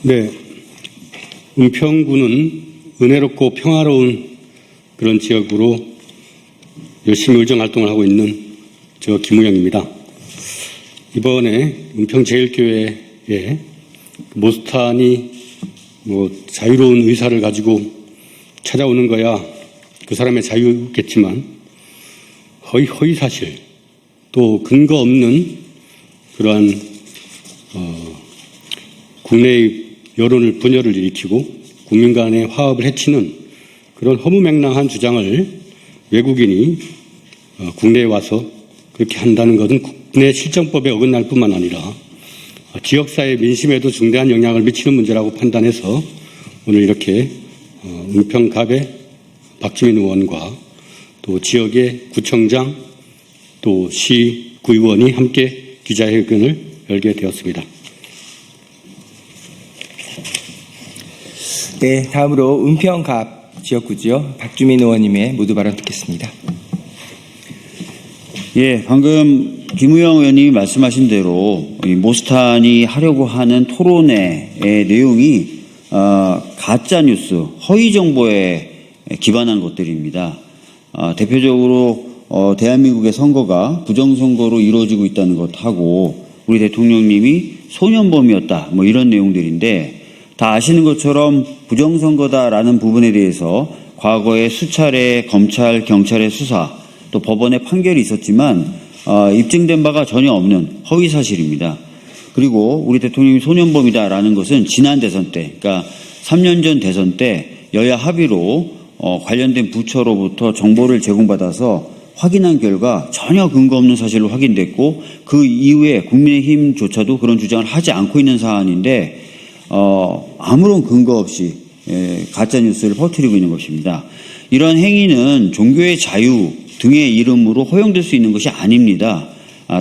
네, 은평구는 은혜롭고 평화로운 그런 지역으로 열심히 의정활동을 하고 있는 저 김우영입니다. 이번에 은평제일교회에 모스탄이 자유로운 의사를 가지고 찾아오는 거야 그 사람의 자유겠지만 허위사실 또 근거 없는 그러한 국내의 여론을 분열을 일으키고 국민 간의 화합을 해치는 그런 허무맹랑한 주장을 외국인이 국내에 와서 그렇게 한다는 것은 국내 실정법에 어긋날 뿐만 아니라 지역사회 민심에도 중대한 영향을 미치는 문제라고 판단해서 오늘 이렇게 은평갑의 박주민 의원과 또 지역의 구청장 또 시 구의원이 함께 기자회견을 열게 되었습니다. 네, 다음으로 은평갑 지역구죠. 박주민 의원님의 모두 발언 듣겠습니다. 예, 방금 김우영 의원님이 말씀하신 대로 이 모스탄이 하려고 하는 토론회의 내용이 가짜 뉴스, 허위 정보에 기반한 것들입니다. 대표적으로 대한민국의 선거가 부정선거로 이루어지고 있다는 것하고 우리 대통령님이 소년범이었다 이런 내용들인데 다 아시는 것처럼 부정선거다라는 부분에 대해서 과거에 수차례 검찰, 경찰의 수사 또 법원의 판결이 있었지만 입증된 바가 전혀 없는 허위사실입니다. 그리고 우리 대통령이 소년범이다라는 것은 지난 대선 때, 그러니까 3년 전 대선 때 여야 합의로 관련된 부처로부터 정보를 제공받아서 확인한 결과 전혀 근거 없는 사실로 확인됐고 그 이후에 국민의힘조차도 그런 주장을 하지 않고 있는 사안인데 아무런 근거 없이 가짜뉴스를 퍼뜨리고 있는 것입니다. 이런 행위는 종교의 자유 등의 이름으로 허용될 수 있는 것이 아닙니다.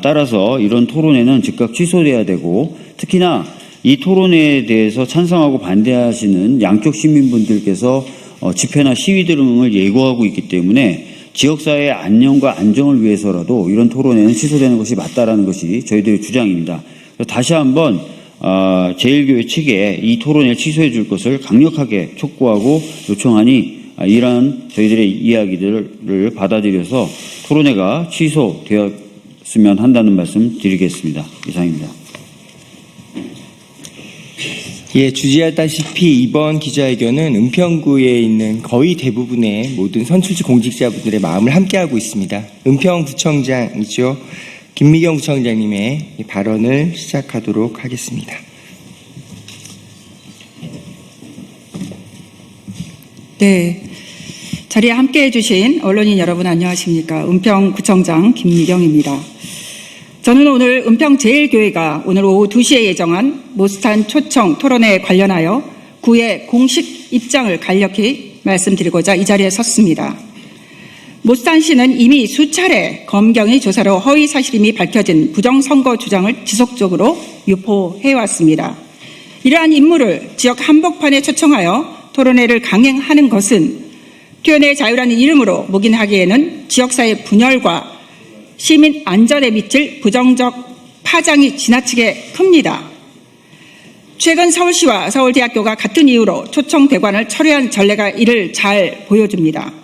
따라서 이런 토론회는 즉각 취소돼야 되고 특히나 이 토론회에 대해서 찬성하고 반대하시는 양쪽 시민분들께서 집회나 시위 등을 예고하고 있기 때문에 지역사회의 안녕과 안정을 위해서라도 이런 토론회는 취소되는 것이 맞다라는 것이 저희들의 주장입니다. 다시 한번 제일교회 측에 이 토론회를 취소해 줄 것을 강력하게 촉구하고 요청하니 이러한 저희들의 이야기들을 받아들여서 토론회가 취소되었으면 한다는 말씀 드리겠습니다. 이상입니다. 예, 주지하다시피 이번 기자회견은 은평구에 있는 거의 대부분의 모든 선출직 공직자분들의 마음을 함께하고 있습니다. 은평구청장이죠. 김미경 구청장님의 발언을 시작하도록 하겠습니다. 네, 자리에 함께해 주신 언론인 여러분 안녕하십니까. 은평구청장 김미경입니다. 저는 오늘 은평제일교회가 오늘 오후 2시에 예정한 모스탄 초청 토론회에 관련하여 구의 공식 입장을 간략히 말씀드리고자 이 자리에 섰습니다. 모스탄 씨는 이미 수차례 검경의 조사로 허위 사실임이 밝혀진 부정선거 주장을 지속적으로 유포해왔습니다. 이러한 인물을 지역 한복판에 초청하여 토론회를 강행하는 것은 표현의 자유라는 이름으로 묵인하기에는 지역사회 분열과 시민 안전에 미칠 부정적 파장이 지나치게 큽니다. 최근 서울시와 서울대학교가 같은 이유로 초청 대관을 철회한 전례가 이를 잘 보여줍니다.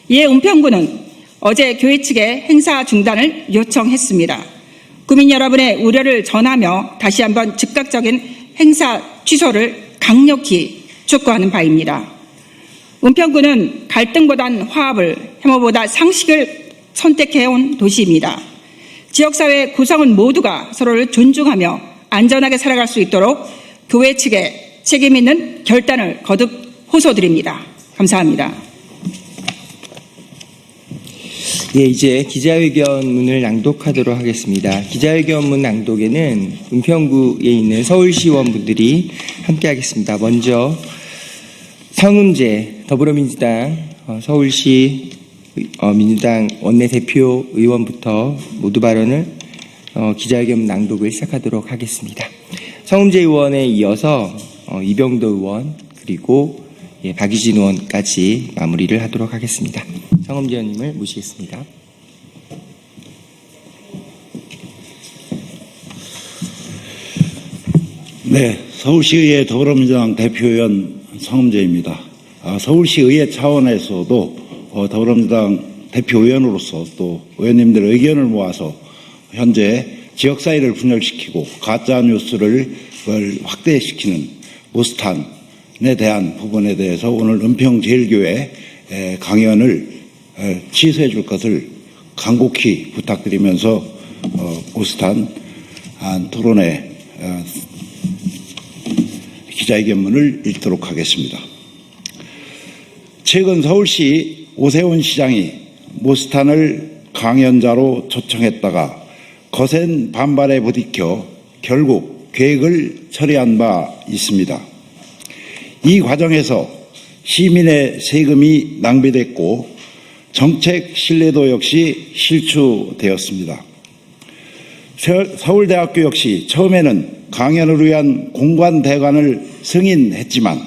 이에 은평구는 어제 교회 측에 행사 중단을 요청했습니다. 구민 여러분의 우려를 전하며 다시 한번 즉각적인 행사 취소를 강력히 촉구하는 바입니다. 은평구는 갈등보단 화합을, 혐오보다 상식을 선택해온 도시입니다. 지역사회 구성원 모두가 서로를 존중하며 안전하게 살아갈 수 있도록 교회 측에 책임 있는 결단을 거듭 호소드립니다. 감사합니다. 예, 이제 기자회견문을 낭독하도록 하겠습니다. 기자회견문 낭독에는 은평구에 있는 서울시의원분들이 함께하겠습니다. 먼저 성음재 더불어민주당 서울시 민주당 원내대표 의원부터 모두 발언을 기자회견 낭독을 시작하도록 하겠습니다. 성음재 의원에 이어서 이병도 의원 그리고 박유진 의원까지 마무리를 하도록 하겠습니다. 성음재 의원님을 모시겠습니다. 네, 서울시의회 더불어민주당 대표의원 성음재입니다. 서울시의회 차원에서도 더불어민주당 대표의원으로서 또 의원님들의 의견을 모아서 현재 지역사회를 분열시키고 가짜뉴스를 확대시키는 모스탄에 대한 부분에 대해서 오늘 은평제일교회 강연을 취소해 줄 것을 간곡히 부탁드리면서 모스탄 토론회 기자회견문을 읽도록 하겠습니다. 최근 서울시 오세훈 시장이 모스탄을 강연자로 초청했다가 거센 반발에 부딪혀 결국 계획을 처리한 바 있습니다. 이 과정에서 시민의 세금이 낭비됐고 정책 신뢰도 역시 실추되었습니다. 서울대학교 역시 처음에는 강연을 위한 공관 대관을 승인했지만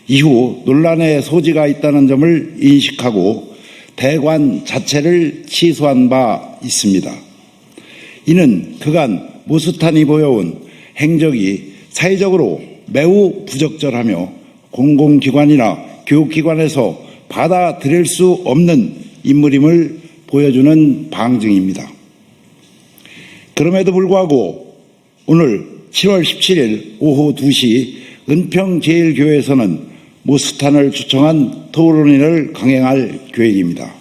이후 논란의 소지가 있다는 점을 인식하고 대관 자체를 취소한 바 있습니다. 이는 그간 모스탄이 보여온 행적이 사회적으로 매우 부적절하며 공공기관이나 교육기관에서 받아들일 수 없는 인물임을 보여주는 방증입니다. 그럼에도 불구하고 오늘 7월 17일 오후 2시 은평제일교회에서는 모스탄을 초청한 토론회를 강행할 계획입니다.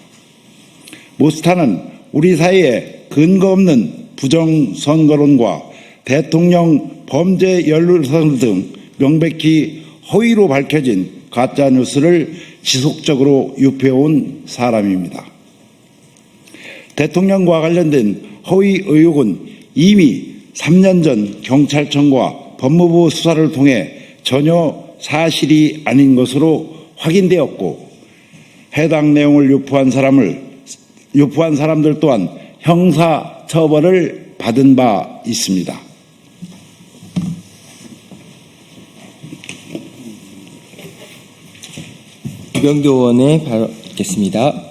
모스탄은 우리 사회에 근거 없는 부정선거론과 대통령 범죄 연루설 등 명백히 허위로 밝혀진 가짜뉴스를 지속적으로 유포해온 사람입니다. 대통령과 관련된 허위 의혹은 이미 3년 전 경찰청과 법무부 수사를 통해 전혀 사실이 아닌 것으로 확인되었고 해당 내용을 유포한 사람들 또한 형사 처벌을 받은 바 있습니다. 유병도 의원의 발언 듣겠습니다.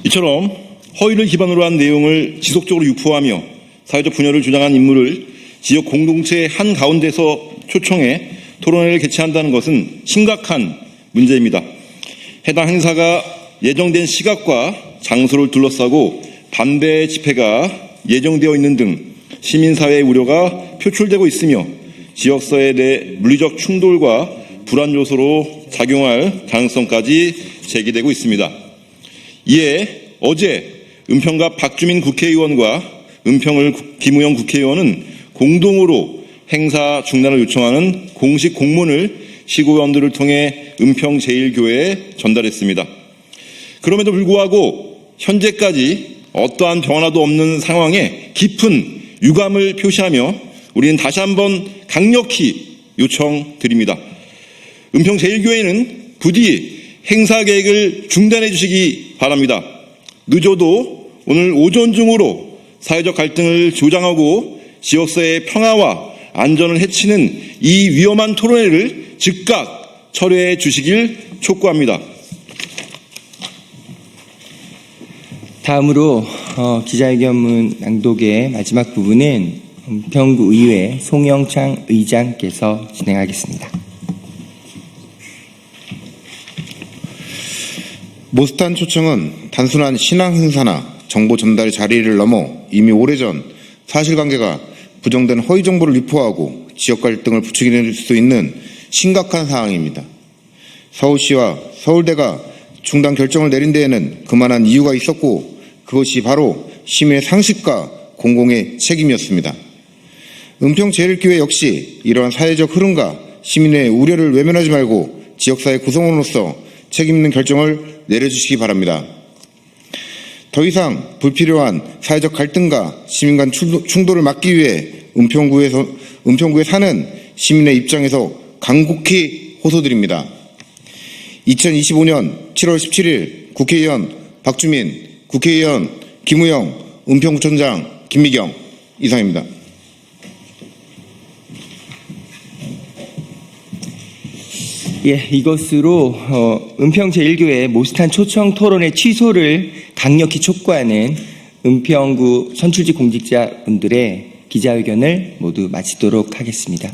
이처럼 허위를 기반으로 한 내용을 지속적으로 유포하며 사회적 분열을 주장한 인물을 지역 공동체 한가운데서 초청해 토론회를 개최한다는 것은 심각한 문제입니다. 해당 행사가 예정된 시각과 장소를 둘러싸고 반대 집회가 예정되어 있는 등 시민사회의 우려가 표출되고 있으며 지역사회 내 물리적 충돌과 불안 요소로 작용할 가능성까지 제기되고 있습니다. 이에 어제 은평갑 박주민 국회의원과 은평을 김우영 국회의원은 공동으로 행사 중단을 요청하는 공식 공문을 시구의원들을 통해 은평제일교회에 전달했습니다. 그럼에도 불구하고 현재까지 어떠한 변화도 없는 상황에 깊은 유감을 표시하며 우리는 다시 한번 강력히 요청드립니다. 은평제일교회는 부디 행사 계획을 중단해 주시기 바랍니다. 늦어도 오늘 오전 중으로 사회적 갈등을 조장하고 지역사회의 평화와 안전을 해치는 이 위험한 토론회를 즉각 철회해 주시길 촉구합니다. 다음으로 기자회견문 낭독의 마지막 부분은 은평구 의회 송영창 의장께서 진행하겠습니다. 모스탄 초청은 단순한 신앙 행사나 정보 전달의 자리를 넘어 이미 오래전 사실관계가 부정된 허위 정보를 유포하고 지역 갈등을 부추길 수 있는 심각한 사항입니다. 서울시와 서울대가 중단 결정을 내린 데에는 그만한 이유가 있었고 그것이 바로 시민의 상식과 공공의 책임이었습니다. 은평제일교회 역시 이러한 사회적 흐름과 시민의 우려를 외면하지 말고 지역사회 구성원으로서 책임있는 결정을 내려주시기 바랍니다. 더 이상 불필요한 사회적 갈등과 시민 간 충돌을 막기 위해 은평구에 사는 시민의 입장에서 간곡히 호소드립니다. 2025년 7월 17일 국회의원 박주민, 국회의원 김우영, 은평구청장 김미경 이상입니다. 예, 이것으로 은평제일교회 모스탄 초청 토론회 취소를 강력히 촉구하는 은평구 선출직 공직자분들의 기자회견을 모두 마치도록 하겠습니다.